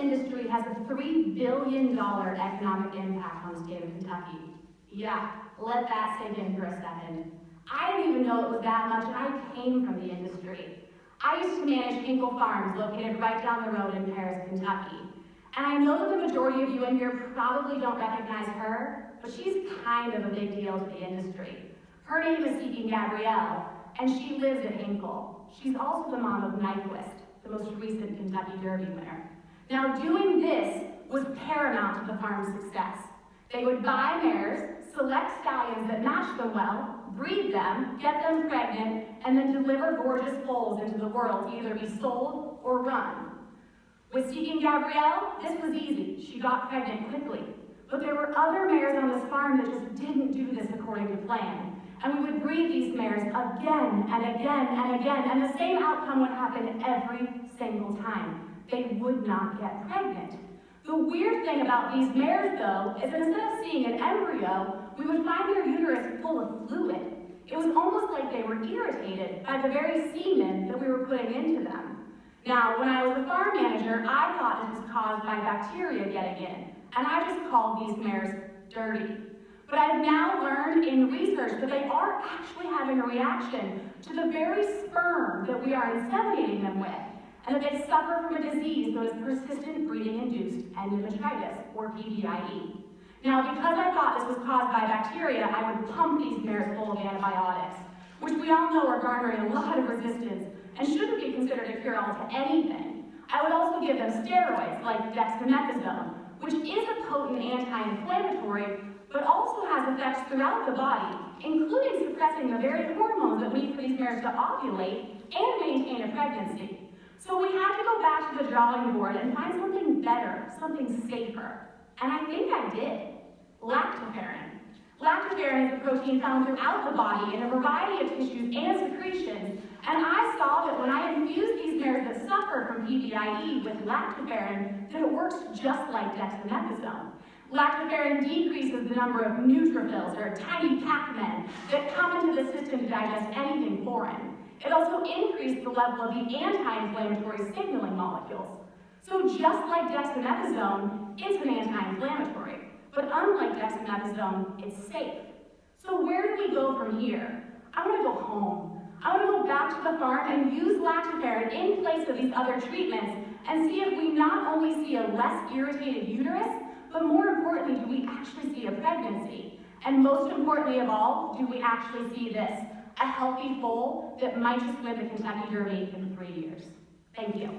industry has a $3 billion economic impact on the state of Kentucky. Yeah, let that sink in for a second. I didn't even know it was that much, and I came from the industry. I used to manage Hinkle Farms, located right down the road in Paris, Kentucky. And I know that the majority of you in here probably don't recognize her, but she's kind of a big deal to the industry. Her name is Seeking Gabrielle, and she lives at Hinkle. She's also the mom of Nyquist, the most recent Kentucky Derby winner. Now, doing this was paramount to the farm's success. They would buy mares, select stallions that matched them well, breed them, get them pregnant, and then deliver gorgeous foals into the world to either be sold or run. With Seeking Gabrielle, this was easy. She got pregnant quickly. But there were other mares on this farm that just didn't do this according to plan. And we would breed these mares again and again and again, and the same outcome would happen every single time. They would not get pregnant. The weird thing about these mares, though, is that instead of seeing an embryo, we would find their uterus full of fluid. It was almost like they were irritated by the very semen that we were putting into them. Now, when I was a farm manager, I thought this was caused by bacteria getting in, and I just called these mares dirty. But I've now learned in research that they are actually having a reaction to the very sperm that we are inseminating them with, and that they suffer from a disease known as persistent breeding-induced endometritis, or PBIE. Now, because I thought this was caused by bacteria, I would pump these mares full of antibiotics, which we all know are garnering a lot of resistance and shouldn't be considered a cure-all to anything. I would also give them steroids like dexamethasone, which is a potent anti-inflammatory, but also has effects throughout the body, including suppressing the very hormones that we need for these mares to ovulate and maintain a pregnancy. So we had to go back to the drawing board and find something better, something safer. And I think I did. Lactoferrin. Lactoferrin is a protein found throughout the body in a variety of tissues and secretions, and I saw that when I infused these mares that suffer from PBIE with lactoferrin, that it works just like dexamethasone. Lactoferrin decreases the number of neutrophils, or tiny Pac-Men, that come into the system to digest anything foreign. It also increased the level of the anti-inflammatory signaling molecules. So just like dexamethasone, it's an anti-inflammatory. But unlike dexamethasone, it's safe. So where do we go from here? I want to go home. I want to go back to the farm and use lactoferrin in place of these other treatments and see if we not only see a less irritated uterus, but more importantly, do we actually see a pregnancy? And most importantly of all, do we actually see this? A healthy foal that might just win the Kentucky Derby in 3 years. Thank you.